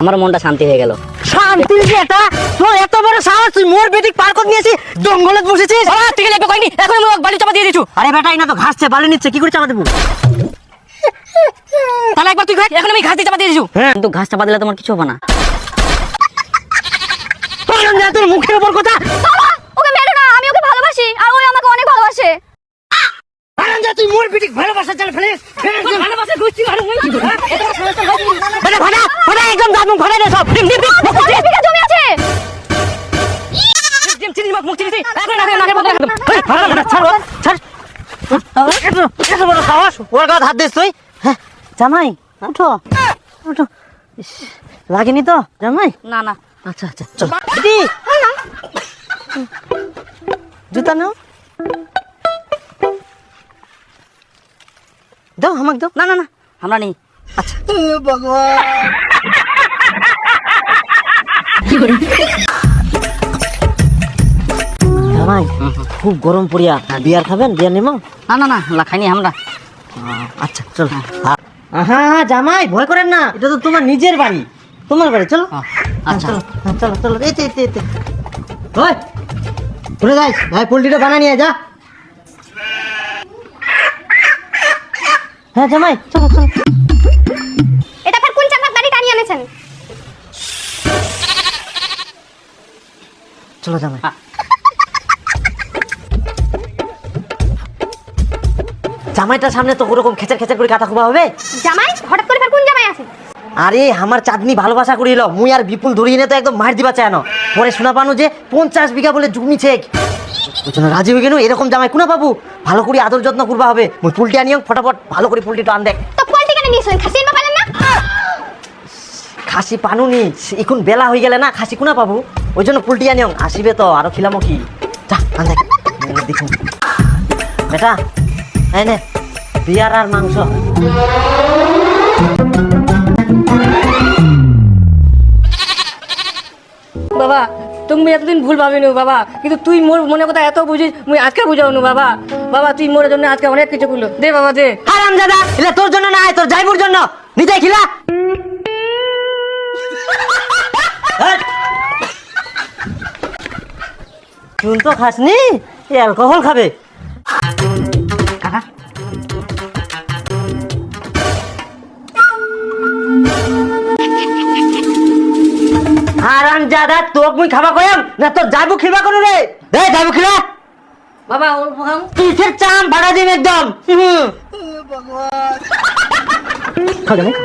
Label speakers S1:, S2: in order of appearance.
S1: আমার মনটা শান্তি হয়ে গেল।
S2: শান্তি এটা তোর এত বড় সাহস, তুই মোর বেটিক পার করে নিয়েছিস, জঙ্গলে বসেছিস।
S1: তুই লাগবে কইনি, এখন আমি বালি চাপা দিয়ে দিছু।
S2: আরে বেটা ইনা তো ঘাসছে, বালি নিচ্ছে, কি করে চাপা দেবো?
S1: তাহলে একবার তুই কই, এখন আমি ঘাস দিয়ে চাপা দিয়ে দিছু। কিন্তু ঘাস চাপা দিলে তোমার কিছু হবে না।
S2: তোর মুখের উপর কথা।
S3: ওকে মেরো না, আমি ওকে ভালোবাসি আর ওই আমাকে অনেক ভালোবাসে।
S2: তুই মোর বেটিক ভালোবাসা চাল ফেলিস,
S1: ভালোবাসা গুষ্টি আর মই কি করে? এত বড় সমস্যা হয়।
S2: বেটা ভাড়া ভাড়া একদম দাঁত মুখ ভাড়া দে সব। ডিম ডিম
S3: অনেক বিঘা জমি আছে।
S1: ডিম চিনি মুখ চিনি, এখন নাকে বদলে একদম।
S2: ভাড়া ভাড়া ছাড় ছাড়। এত বড় সাহস, ওর গায়ে হাত দিস তুই? হ্যাঁ জামাই উঠো উঠো। ইস, লাগেনি তো জামাই?
S1: না না,
S2: আচ্ছা আচ্ছা চল। দিদি জুতা নাও, দাও আমাকে দাও।
S1: না না না, আমরা নেই।
S2: আচ্ছা ভগবান। জামাই খুব গরম পড়িয়া, বিয়ার খাবেন? বিয়ার নিমো?
S1: না না না, খাইনি আমরা।
S2: আচ্ছা চল। হ্যাঁ জামাই ভয় করেন না, এটা তো তোমার নিজের বাড়ি, তোমার বাড়ি। চলো
S1: আচ্ছা
S2: চলো চলো চলো। এতে এতে এতে ওই ঘুরে যাই, ভাই পোল্ট্রিটা বানা নিয়ে যা। হ্যাঁ জামাই চলো চলো।
S3: এটা ফের কোন চাকর গাড়ি টানিয়ে এনেছেন?
S2: চলো জামাই। জামাইটার সামনে তো ওরকম খেচার খেচার করে কাটা খুবা হবে?
S3: জামাই হঠাৎ করে ফের কোন জামাই আছে?
S2: আরে আমার চাঁদনি ভালোবাসা করিল, মুই আর বিপুল ধরিয়ে নে তো একদম মার দিবা চায় না। পরে শোনা পানো যে 50 বিঘা বলে জমি ছেক, ওই জন্য রাজি হয়ে গেল। এরকম জামাই কোনা পাবো? ভালো করে আদর যত্ন করবা হবে। মুই পুলটি আনিও ফটাফট, ভালো করে পুলটিটা আন দেখ।
S3: তো পোল্ট্রি কেন নিয়েছেন? খাসি এনে পালেন না?
S2: খাসি পানুনি, এখন বেলা হয়ে গেলে না, খাসি কোনা পাবো? ওই জন্য পুলটি আনিও, আসিবে তো আরো খিলামো কি। যা আন দেখ দেখুন বেটা, এই নে বিয়ার আর মাংস।
S1: বাবা তুমি এতদিন ভুল ভাবিনি বাবা, কিন্তু তুই মোর মনে কথা এত বুঝিস, মুই আজকে বুঝাও নু বাবা। বাবা তুই মোর জন্য আজকে অনেক কিছু করলো, দে বাবা দে।
S2: হারাম দাদা, এটা তোর জন্য না, তোর জাইবুর জন্য। নিজে খিলা। চুন তো খাসনি, অ্যালকোহল খাবে।
S1: কাকা
S2: হারাম দাদা, তোক মুই খাবা কয়াম না তোর জাইবু খিবা করু রে? দে জাইবু খিলা।
S1: বাবা অল্প খাও।
S2: কিসের চাম ভাড়া দিন একদম। ভগবান। খাও জামাই।